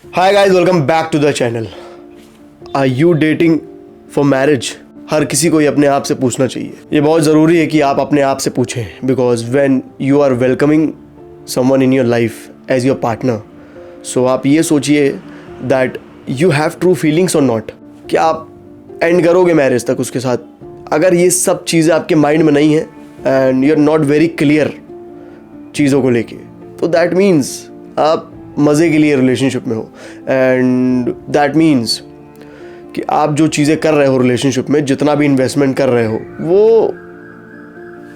Hi guys, welcome back to the channel. Are you dating for marriage? हर किसी को ये अपने आप से पूछना चाहिए। ये बहुत ज़रूरी है कि आप अपने आप से पूछें, because when you are welcoming someone in your life as your partner, so आप ये सोचिए that you have true feelings or not. कि आप एंड करोगे मैरिज तक उसके साथ? अगर ये सब चीज़ें आपके माइंड में नहीं है and you are not very clear चीज़ों को लेके, तो दैट मीन्स आप मज़े के लिए रिलेशनशिप में हो। एंड दैट मीन्स कि आप जो चीज़ें कर रहे हो रिलेशनशिप में, जितना भी इन्वेस्टमेंट कर रहे हो, वो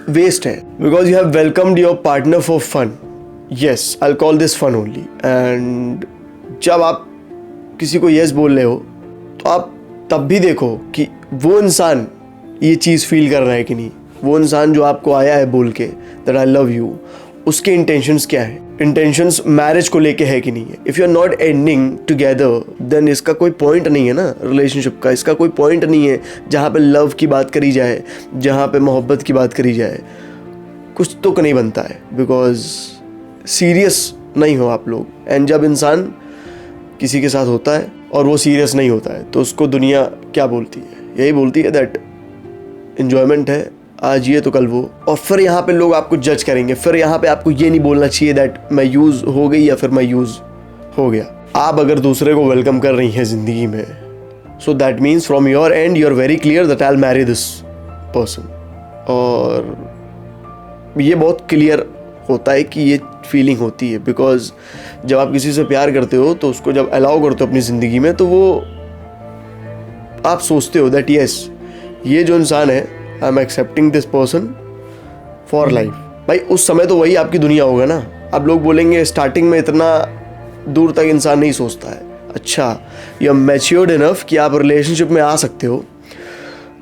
वेस्ट है। Because you have welcomed your partner for fun. Yes, I call this fun only. And जब आप किसी को येस बोल रहे हो, तो आप तब भी देखो कि वो इंसान ये चीज़ फील कर रहा है कि नहीं। वो इंसान जो आपको आया है बोल के दैट आई लव यू, उसके इंटेंशंस क्या है? इंटेंशंस मैरिज को लेके है कि नहीं है? If you are not ending together, then इसका कोई पॉइंट नहीं है ना रिलेशनशिप का। इसका कोई पॉइंट नहीं है जहाँ पे लव की बात करी जाए, जहाँ पे मोहब्बत की बात करी जाए। कुछ तो नहीं बनता है, बिकॉज सीरियस नहीं हो आप लोग। एंड जब इंसान किसी के साथ होता है और वो सीरियस नहीं होता है, तो उसको दुनिया क्या बोलती है? यही बोलती है दैट एन्जॉयमेंट है, आज ये तो कल वो। और फिर यहाँ पे लोग आपको जज करेंगे। फिर यहाँ पे आपको ये नहीं बोलना चाहिए दैट मैं यूज़ हो गई या फिर मैं यूज़ हो गया। आप अगर दूसरे को वेलकम कर रही हैं ज़िंदगी में, so that means from your end you are very clear that I will marry this person. और ये बहुत क्लियर होता है कि ये फीलिंग होती है, बिकॉज जब आप किसी से प्यार करते हो तो उसको जब अलाउ करते हो अपनी ज़िंदगी में, तो वो आप सोचते हो दैट यस, ये जो इंसान है, I am accepting this person for life. भाई उस समय तो वही आपकी दुनिया होगा ना। अब लोग बोलेंगे स्टार्टिंग में इतना दूर तक इंसान नहीं सोचता है। अच्छा, यू आर मैच्योर्ड इनफ कि आप रिलेशनशिप में आ सकते हो,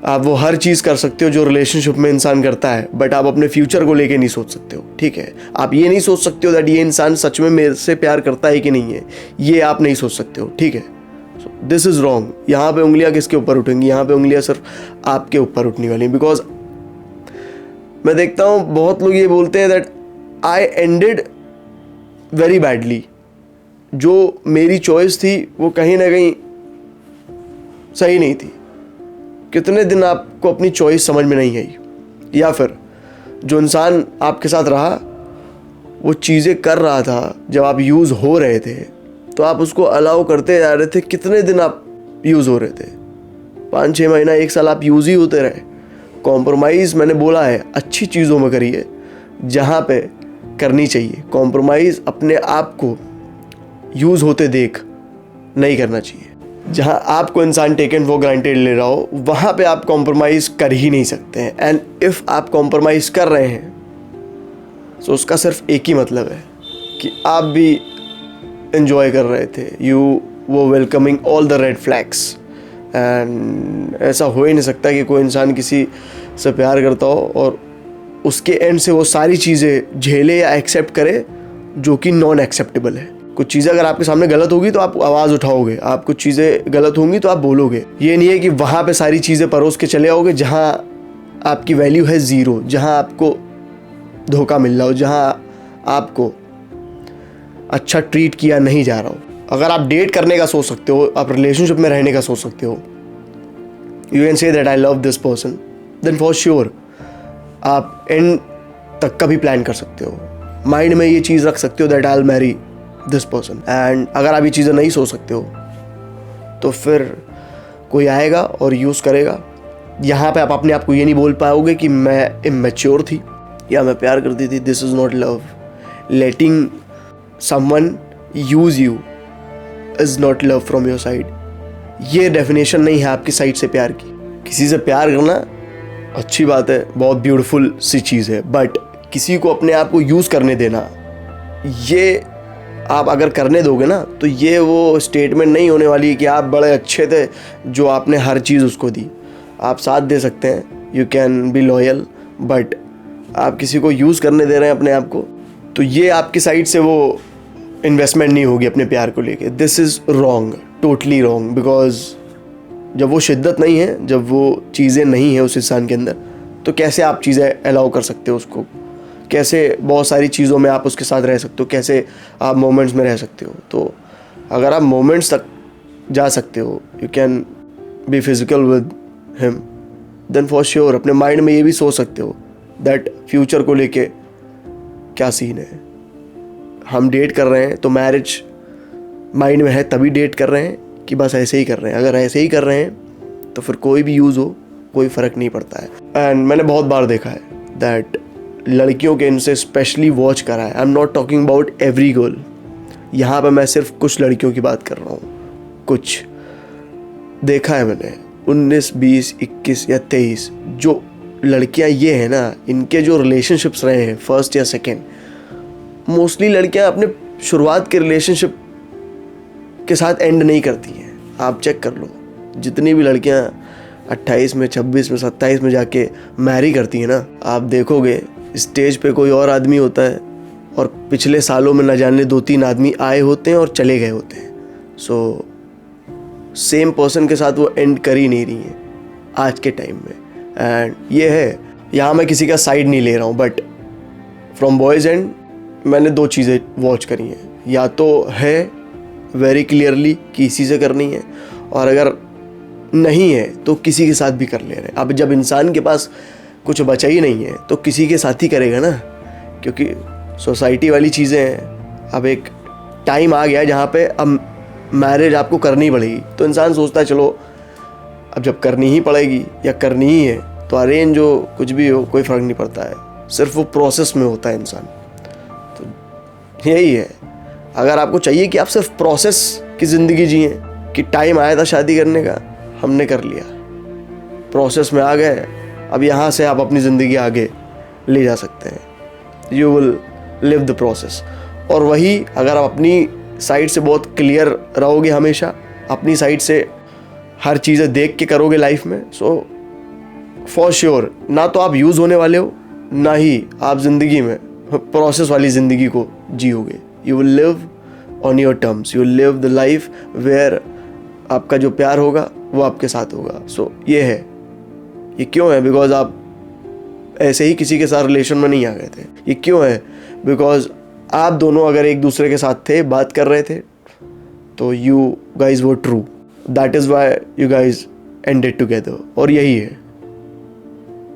आप वो हर चीज़ कर सकते हो जो रिलेशनशिप में इंसान करता है, बट आप अपने फ्यूचर को लेके नहीं सोच सकते हो। ठीक है, आप ये नहीं सोच सकते हो दैट ये इंसान सच में मेरे से प्यार करता है कि नहीं है, ये आप नहीं सोच सकते हो। ठीक है, दिस इज़ रॉन्ग। यहाँ पे उंगलियाँ किसके ऊपर उठेंगी? यहाँ पे उंगलियाँ सिर्फ आपके ऊपर उठने वाली। बिकॉज मैं देखता हूँ बहुत लोग ये बोलते हैं that I ended very badly. जो मेरी चॉइस थी वो कहीं ना कहीं सही नहीं थी। कितने दिन आपको अपनी चॉइस समझ में नहीं आई, या फिर जो इंसान आपके साथ रहा वो चीज़ें कर रहा था जब आप यूज़ हो रहे थे, तो आप उसको अलाउ करते जा रहे थे। कितने दिन आप यूज़ हो रहे थे? 5-6 महीना, 1 साल आप यूज़ ही होते रहे। कॉम्प्रोमाइज़ मैंने बोला है अच्छी चीज़ों में करिए जहाँ पे करनी चाहिए। कॉम्प्रोमाइज़ अपने आप को यूज़ होते देख नहीं करना चाहिए। जहाँ आपको इंसान टेकन फॉर ग्रांटेड ले रहा हो, वहाँ पे आप कॉम्प्रोमाइज़ कर ही नहीं सकते हैं। एंड इफ़ आप कॉम्प्रोमाइज़ कर रहे हैं, तो उसका सिर्फ एक ही मतलब है कि आप भी एंजॉय कर रहे थे। यू वो welcoming all the red flags. And ऐसा हो ही नहीं सकता कि कोई इंसान किसी से प्यार करता हो और उसके एंड से वो सारी चीज़ें झेले या एक्सेप्ट करे जो कि नॉन एक्सेप्टेबल है। कुछ चीज़ें अगर आपके सामने गलत होगी तो आप आवाज़ उठाओगे, आप कुछ चीज़ें गलत होंगी तो आप बोलोगे। ये नहीं है कि वहाँ पे सारी चीज़ें परोस के चले आओगे जहाँ आपकी वैल्यू है ज़ीरो, जहाँ आपको धोखा मिल रहा हो, जहाँ आपको अच्छा ट्रीट किया नहीं जा रहा हो। अगर आप डेट करने का सोच सकते हो, आप रिलेशनशिप में रहने का सोच सकते हो, you can say that I love this person, then for sure आप एंड तक का भी प्लान कर सकते हो। माइंड में ये चीज़ रख सकते हो that I will marry this person. And अगर आप ये चीज़ें नहीं सोच सकते हो, तो फिर कोई आएगा और यूज़ करेगा। यहाँ पे आप अपने आप को ये नहीं बोल पाओगे कि मैं इमैच्योर थी या मैं प्यार करती थी। This is not love. Letting someone use you is not love from your side. ये डेफिनेशन नहीं है आपकी साइड से प्यार की। किसी से प्यार करना अच्छी बात है, बहुत ब्यूटीफुल सी चीज़ है, बट किसी को अपने आप को यूज़ करने देना, ये आप अगर करने दोगे ना, तो ये वो स्टेटमेंट नहीं होने वाली है कि आप बड़े अच्छे थे जो आपने हर चीज़ उसको दी। आप साथ दे सकते हैं, you can be loyal, but आप किसी को यूज़ करने दे रहे हैं अपने आप को, तो ये आपकी साइड से वो इन्वेस्टमेंट नहीं होगी अपने प्यार को लेके। This is wrong, totally wrong. Because जब वो शिद्दत नहीं है, जब वो चीज़ें नहीं है उस इंसान के अंदर, तो कैसे आप चीज़ें अलाउ कर सकते हो उसको? कैसे बहुत सारी चीज़ों में आप उसके साथ रह सकते हो? कैसे आप मोमेंट्स में रह सकते हो? तो अगर आप मोमेंट्स तक जा सकते हो, you can be physical with him, then for sure अपने माइंड में ये भी सोच सकते हो दैट फ्यूचर को लेके क्या सीन है। हम डेट कर रहे हैं तो मैरिज माइंड में है तभी डेट कर रहे हैं कि बस ऐसे ही कर रहे हैं? अगर ऐसे ही कर रहे हैं तो फिर कोई भी यूज़ हो कोई फ़र्क नहीं पड़ता है। एंड मैंने बहुत बार देखा है दैट लड़कियों के इनसे स्पेशली वॉच करा है। I am not talking about every girl, यहाँ पे मैं सिर्फ कुछ लड़कियों की बात कर रहा हूँ। कुछ देखा है मैंने 19, 20, 21 या 23 जो लड़कियाँ ये हैं ना, इनके जो रिलेशनशिप्स रहे हैं फर्स्ट या सेकेंड, मोस्टली लड़कियाँ अपने शुरुआत के रिलेशनशिप के साथ एंड नहीं करती हैं। आप चेक कर लो, जितनी भी लड़कियां 28 में, 26 में, 27 में जाके मैरी करती हैं ना, आप देखोगे स्टेज पे कोई और आदमी होता है और पिछले सालों में न जाने 2-3 आदमी आए होते हैं और चले गए होते हैं। सो सेम पर्सन के साथ वो एंड कर ही नहीं रही हैं आज के टाइम में। एंड ये है, यहाँ मैं किसी का साइड नहीं ले रहा हूँ, बट फ्रॉम बॉयज़ एंड मैंने 2 चीज़ें वॉच करी हैं। या तो है वेरी क्लियरली कि इसी से करनी है, और अगर नहीं है तो किसी के साथ भी कर ले रहे हैं। अब जब इंसान के पास कुछ बचा ही नहीं है तो किसी के साथ ही करेगा ना, क्योंकि सोसाइटी वाली चीज़ें हैं। अब एक टाइम आ गया जहाँ पे अब मैरिज आपको करनी पड़ेगी, तो इंसान सोचता है चलो अब जब करनी ही पड़ेगी या करनी ही है तो अरेंज हो कुछ भी हो कोई फ़र्क नहीं पड़ता है, सिर्फ वो प्रोसेस में होता है इंसान। तो यही है, अगर आपको चाहिए कि आप सिर्फ प्रोसेस की ज़िंदगी जिए कि टाइम आया था शादी करने का, हमने कर लिया, प्रोसेस में आ गए, अब यहाँ से आप अपनी ज़िंदगी आगे ले जा सकते हैं। You will live the process. और वही अगर आप अपनी साइड से बहुत क्लियर रहोगे, हमेशा अपनी साइड से हर चीज़ें देख के करोगे लाइफ में, सो फॉर श्योर ना तो आप यूज़ होने वाले हो, ना ही आप ज़िंदगी में प्रोसेस वाली ज़िंदगी को जियोगे। You will live on your terms. You will live the life where आपका जो प्यार होगा वो आपके साथ होगा। सो ये है, ये क्यों है? बिकॉज आप ऐसे ही किसी के साथ रिलेशन में नहीं आ गए थे। ये क्यों है? बिकॉज आप दोनों अगर एक दूसरे के साथ थे, बात कर रहे थे, तो you guys were true, that is why you guys ended together. और यही है,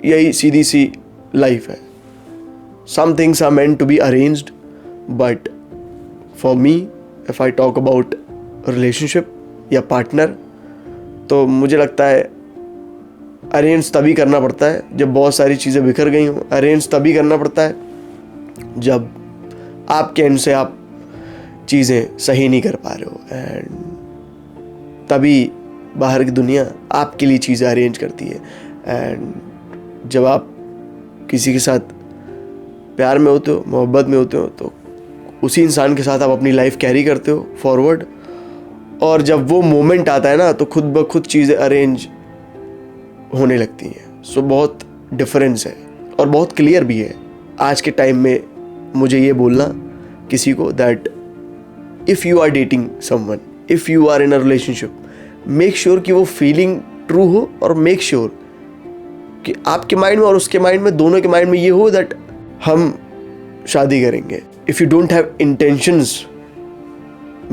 यही सीधी सी लाइफ है। Some things are meant to be arranged, but for me if I talk about relationship या पार्टनर, तो मुझे लगता है अरेंज तभी करना पड़ता है जब बहुत सारी चीज़ें बिखर गई हों। अरेंज तभी करना पड़ता है जब आपके एंड से आप चीज़ें सही नहीं कर पा रहे हो, एंड तभी बाहर की दुनिया आपके लिए चीज़ें अरेंज करती है। एंड जब आप किसी के साथ प्यार में होते हो, मोहब्बत में होते हो, तो उसी इंसान के साथ आप अपनी लाइफ कैरी करते हो फॉरवर्ड। और जब वो मोमेंट आता है ना, तो खुद ब खुद चीज़ें अरेंज होने लगती हैं। सो बहुत डिफरेंस है और बहुत क्लियर भी है आज के टाइम में मुझे ये बोलना किसी को that if you are dating someone, if you are in a relationship, make sure कि वो फीलिंग ट्रू हो, और मेक श्योर कि आपके माइंड में और उसके माइंड में, दोनों के माइंड में ये हो दैट हम शादी करेंगे। If you don't have intentions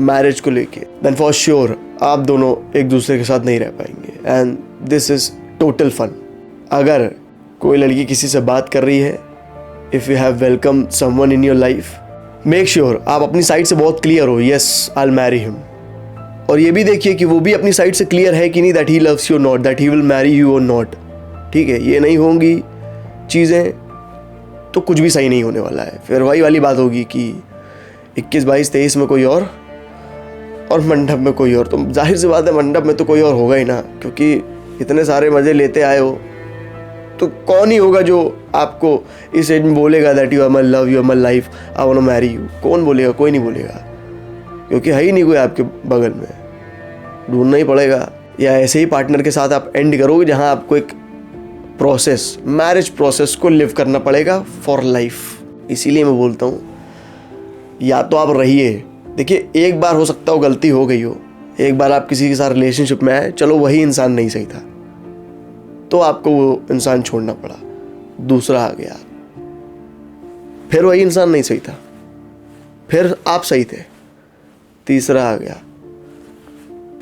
marriage को लेके, देन फॉर श्योर आप दोनों एक दूसरे के साथ नहीं रह पाएंगे, and this is total fun. अगर कोई लड़की किसी से बात कर रही है, if you have welcome someone in your life, make sure आप अपनी साइड से बहुत क्लियर हो, yes I will marry him. और ये भी देखिए कि वो भी अपनी साइड से क्लियर है कि नहीं, दैट ही लव्स यू और not, that he will marry you और नॉट। ठीक है, ये नहीं होंगी चीज़ें तो कुछ भी सही नहीं होने वाला है। फिर वही वाली बात होगी कि 21, 22, 23 में कोई और मंडप में कोई और। तो जाहिर सी बात है मंडप में तो कोई और होगा ही ना, क्योंकि इतने सारे मज़े लेते आए हो, तो कौन ही होगा जो आपको इस एज में बोलेगा that you are my love, you are my life, I want to marry you. कौन बोलेगा? कोई नहीं बोलेगा, क्योंकि है ही नहीं कोई आपके बगल में। ढूंढना ही पड़ेगा, या ऐसे ही पार्टनर के साथ आप एंड करोगे जहाँ आपको एक प्रोसेस, मैरिज प्रोसेस को लिव करना पड़ेगा फॉर लाइफ। इसीलिए मैं बोलता हूँ या तो आप रहिए, देखिए एक बार हो सकता हो गलती हो गई हो, एक बार आप किसी के साथ रिलेशनशिप में आए, चलो वही इंसान नहीं सही था तो आपको वो इंसान छोड़ना पड़ा, दूसरा आ गया, फिर वही इंसान नहीं सही था, फिर आप सही थे, तीसरा आ गया,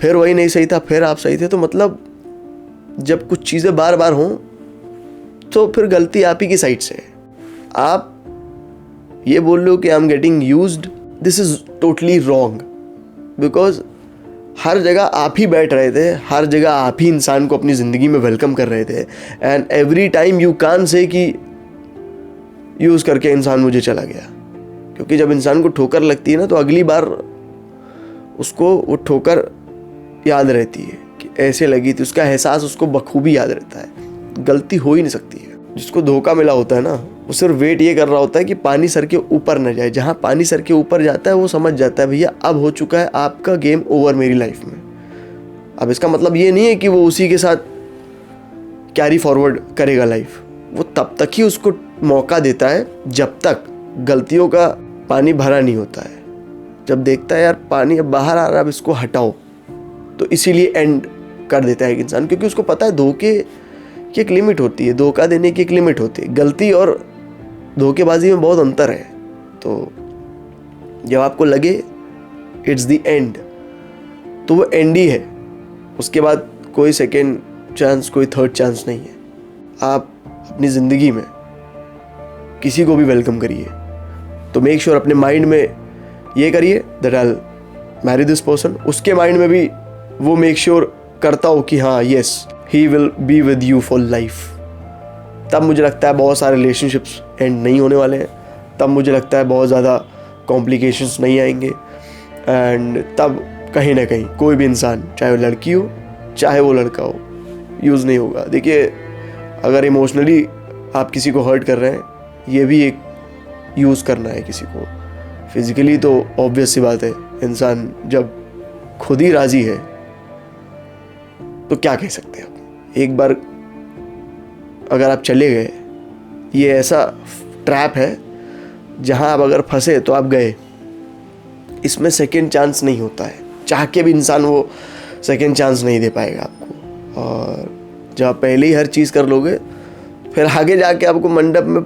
फिर वही नहीं सही था, फिर आप सही थे। तो मतलब जब कुछ चीज़ें बार बार हों तो फिर गलती आप ही की साइड से है। आप ये बोल लो कि I am getting used, this is totally wrong, because हर जगह आप ही बैठ रहे थे, हर जगह आप ही इंसान को अपनी ज़िंदगी में वेलकम कर रहे थे, एंड एवरी टाइम यू कान से कि यूज़ करके इंसान मुझे चला गया। क्योंकि जब इंसान को ठोकर लगती है ना, तो अगली बार उसको वो ठोकर याद रहती है कि ऐसे लगी थी, उसका एहसास उसको बखूबी याद रहता है। गलती हो ही नहीं सकती है। जिसको धोखा मिला होता है ना, वो सिर्फ वेट ये कर रहा होता है कि पानी सर के ऊपर न जाए। जहाँ पानी सर के ऊपर जाता है वो समझ जाता है भैया अब हो चुका है आपका गेम ओवर मेरी लाइफ में। अब इसका मतलब ये नहीं है कि वो उसी के साथ कैरी फॉरवर्ड करेगा लाइफ। वो तब तक ही उसको मौका देता है जब तक गलतियों का पानी भरा नहीं होता है। जब देखता है यार पानी अब बाहर आ रहा है, अब इसको हटाओ, तो इसीलिए एंड कर देता है एक इंसान। क्योंकि उसको पता है धोखे की एक लिमिट होती है, धोखा देने की एक लिमिट होती है। गलती और धोखेबाजी में बहुत अंतर है। तो जब आपको लगे इट्स द एंड, तो वो एंड ही है। उसके बाद कोई सेकेंड चांस, कोई थर्ड चांस नहीं है। आप अपनी ज़िंदगी में किसी को भी वेलकम करिए तो मेक श्योर अपने माइंड में ये करिए that I will marry this person. उसके माइंड में भी वो मेक श्योर करता हो कि हाँ yes he will be with you for life. तब मुझे लगता है बहुत सारे रिलेशनशिप्स एंड नहीं होने वाले हैं। तब मुझे लगता है बहुत ज़्यादा कॉम्प्लिकेशंस नहीं आएंगे। एंड तब कहीं ना कहीं कोई भी इंसान, चाहे वो लड़की हो चाहे वो लड़का हो, यूज़ नहीं होगा। देखिए, अगर इमोशनली आप किसी को हर्ट कर रहे हैं, ये भी एक यूज़ करना है किसी को। फिज़िकली तो ऑब्वियस सी बात है, इंसान जब खुद ही राज़ी है तो क्या कह सकते हैं आप। एक बार अगर आप चले गए, ये ऐसा ट्रैप है जहां आप अगर फंसे तो आप गए। इसमें सेकंड चांस नहीं होता है। चाह के भी इंसान वो सेकंड चांस नहीं दे पाएगा आपको। और जब आप पहले ही हर चीज़ कर लोगे, फिर आगे जाके आपको मंडप में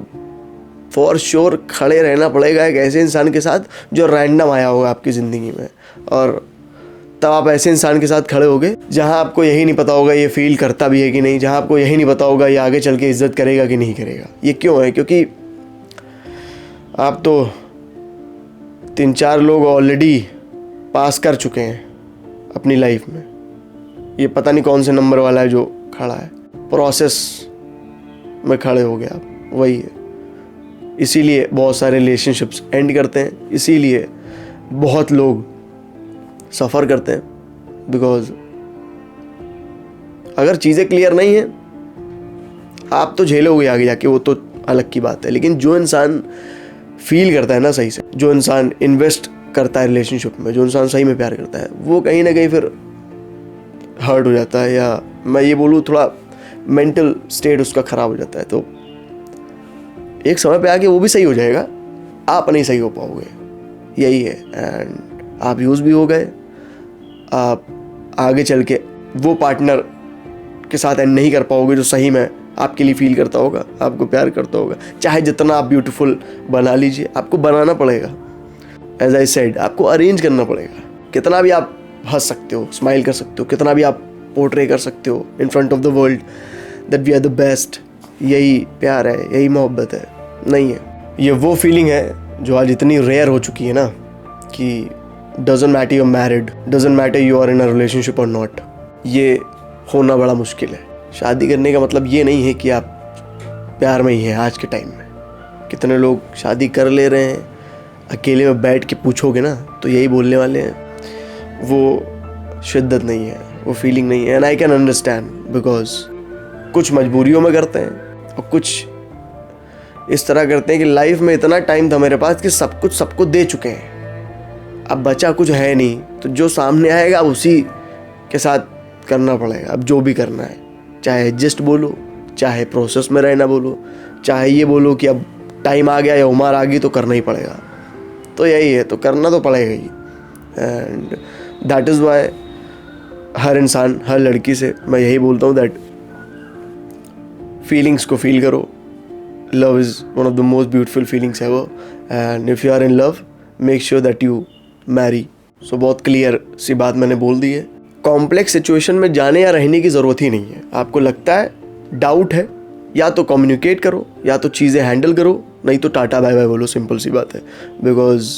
फॉर श्योर खड़े रहना पड़ेगा एक ऐसे इंसान के साथ जो रैंडम आया होगा आपकी ज़िंदगी में। और तब आप ऐसे इंसान के साथ खड़े होगे जहां आपको यही नहीं पता होगा ये फील करता भी है कि नहीं, जहां आपको यही नहीं पता होगा ये आगे चल के इज्जत करेगा कि नहीं करेगा। ये क्यों है? क्योंकि आप तो 3-4 लोग ऑलरेडी पास कर चुके हैं अपनी लाइफ में। ये पता नहीं कौन से नंबर वाला है जो खड़ा है, प्रोसेस में खड़े हो गए आप, वही है। इसीलिए बहुत सारे रिलेशनशिप्स एंड करते हैं, इसीलिए बहुत लोग सफ़र करते हैं। बिकॉज अगर चीज़ें क्लियर नहीं हैं, आप तो झेलोगे आगे जाके, वो तो अलग की बात है। लेकिन जो इंसान फील करता है ना सही से, जो इंसान इन्वेस्ट करता है रिलेशनशिप में, जो इंसान सही में प्यार करता है, वो कहीं ना कहीं फिर हर्ट हो जाता है, या मैं ये बोलूँ थोड़ा मेंटल स्टेट उसका ख़राब हो जाता है। तो एक समय पे आके वो भी सही हो जाएगा, आप नहीं सही हो पाओगे, यही है। एंड आप यूज़ भी हो गए। आप आगे चल के वो पार्टनर के साथ एंड नहीं कर पाओगे जो सही में आपके लिए फील करता होगा, आपको प्यार करता होगा। चाहे जितना आप ब्यूटीफुल बना लीजिए, आपको बनाना पड़ेगा। एज आई सेड, आपको अरेंज करना पड़ेगा। कितना भी आप हंस सकते हो, स्माइल कर सकते हो, कितना भी आप पोर्ट्रे कर सकते हो in front of the world that we are the best, यही प्यार है, यही मोहब्बत है, नहीं है। ये वो फीलिंग है जो आज इतनी रेयर हो चुकी है ना कि doesn't matter you are married, doesn't matter you are in a relationship और नॉट, ये होना बड़ा मुश्किल है। शादी करने का मतलब ये नहीं है कि आप प्यार में ही हैं। आज के टाइम में कितने लोग शादी कर ले रहे हैं, अकेले में बैठ के पूछोगे ना तो यही बोलने वाले हैं, वो शिद्दत नहीं है, वो फीलिंग नहीं है। And I can understand, because कुछ मजबूरियों में करते हैं और कुछ इस तरह करते हैं कि लाइफ में इतना टाइम था मेरे पास कि सब कुछ सबको दे चुके हैं, अब बचा कुछ है नहीं, तो जो सामने आएगा उसी के साथ करना पड़ेगा। अब जो भी करना है, चाहे एडजस्ट बोलो, चाहे प्रोसेस में रहना बोलो, चाहे ये बोलो कि अब टाइम आ गया या उम्र आ गई तो करना ही पड़ेगा, तो यही है, तो करना तो पड़ेगा ही। एंड दैट इज़ वाई हर इंसान, हर लड़की से मैं यही बोलता हूँ दैट फीलिंग्स को फील करो। Love is one of the most beautiful feelings ever, and if you are in love make sure that you marry. So बहुत क्लियर सी बात मैंने बोल दी है। कॉम्प्लेक्स सिचुएशन में जाने या रहने की ज़रूरत ही नहीं है। आपको लगता है डाउट है, या तो कम्युनिकेट करो, या तो चीज़ें हैंडल करो, नहीं तो टाटा बाय बाय बोलो। सिंपल सी बात है। बिकॉज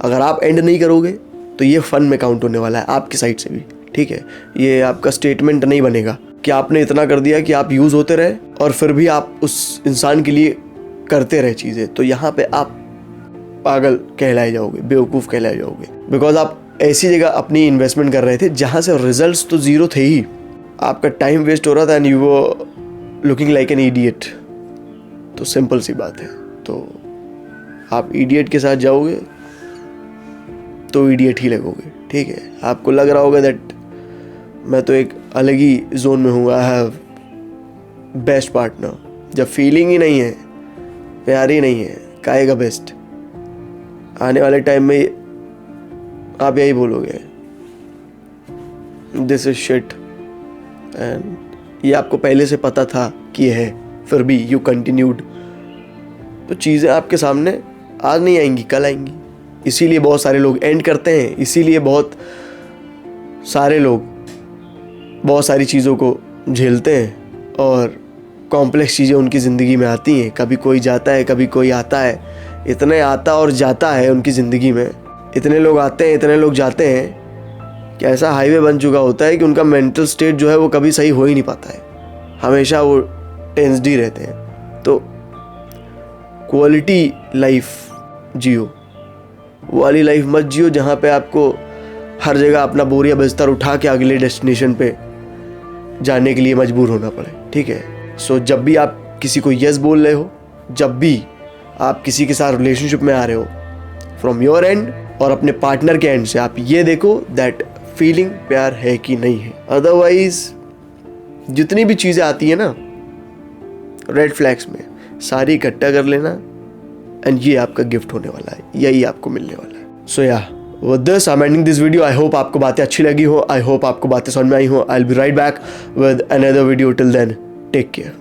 अगर आप एंड नहीं करोगे तो ये फ़न में काउंट होने वाला है आपकी साइड से भी, ठीक है। ये आपका स्टेटमेंट नहीं बनेगा कि आपने इतना कर दिया कि आप यूज़ होते रहे और फिर भी आप उस इंसान के लिए करते रहे चीज़ें। तो यहाँ पे आप पागल कहलाए जाओगे, बेवकूफ़ कहलाए जाओगे। बिकॉज आप ऐसी जगह अपनी इन्वेस्टमेंट कर रहे थे जहाँ से रिजल्ट्स तो ज़ीरो थे ही, आपका टाइम वेस्ट हो रहा था and you were looking like an idiot. तो सिंपल सी बात है, तो आप इडियट के साथ जाओगे तो इडियट ही लगोगे, ठीक है। आपको लग रहा होगा दैट मैं तो एक अलग ही जोन में हूँ, आई हैव बेस्ट पार्टनर। जब फीलिंग ही नहीं है, प्यार ही नहीं है, काहे का बेस्ट। आने वाले टाइम में आप यही बोलोगे दिस इज शिट, एंड ये आपको पहले से पता था कि ये है, फिर भी यू कंटिन्यूड। तो चीज़ें आपके सामने आज नहीं आएंगी, कल आएंगी। इसीलिए बहुत सारे लोग एंड करते हैं, इसीलिए बहुत सारे लोग बहुत सारी चीज़ों को झेलते हैं और कॉम्प्लेक्स चीज़ें उनकी ज़िंदगी में आती हैं। कभी कोई जाता है, कभी कोई आता है। इतने आता और जाता है उनकी ज़िंदगी में, इतने लोग आते हैं, इतने लोग जाते हैं कि ऐसा हाईवे बन चुका होता है कि उनका मेंटल स्टेट जो है वो कभी सही हो ही नहीं पाता है। हमेशा वो टेंस्ड ही रहते हैं। तो क्वालिटी लाइफ जियो, वो वाली लाइफ मत जियो जहाँ पे आपको हर जगह अपना बोरिया बिस्तर उठा के अगले डेस्टिनेशन पे जाने के लिए मजबूर होना पड़े, ठीक है। सो जब भी आप किसी को यस बोल रहे हो, जब भी आप किसी के साथ रिलेशनशिप में आ रहे हो फ्रॉम योर एंड और अपने पार्टनर के एंड से, आप ये देखो दैट फीलिंग प्यार है कि नहीं है। अदरवाइज जितनी भी चीज़ें आती है ना रेड फ्लैग्स में, सारी इकट्ठा कर लेना एंड ये आपका गिफ्ट होने वाला है, यही आपको मिलने वाला है। सो या with this I'm ending this video. I hope आपको बातें अच्छी लगी हो, I hope आपको बातें समझ में आई हो। I'll be right back with another video. Till then, take care.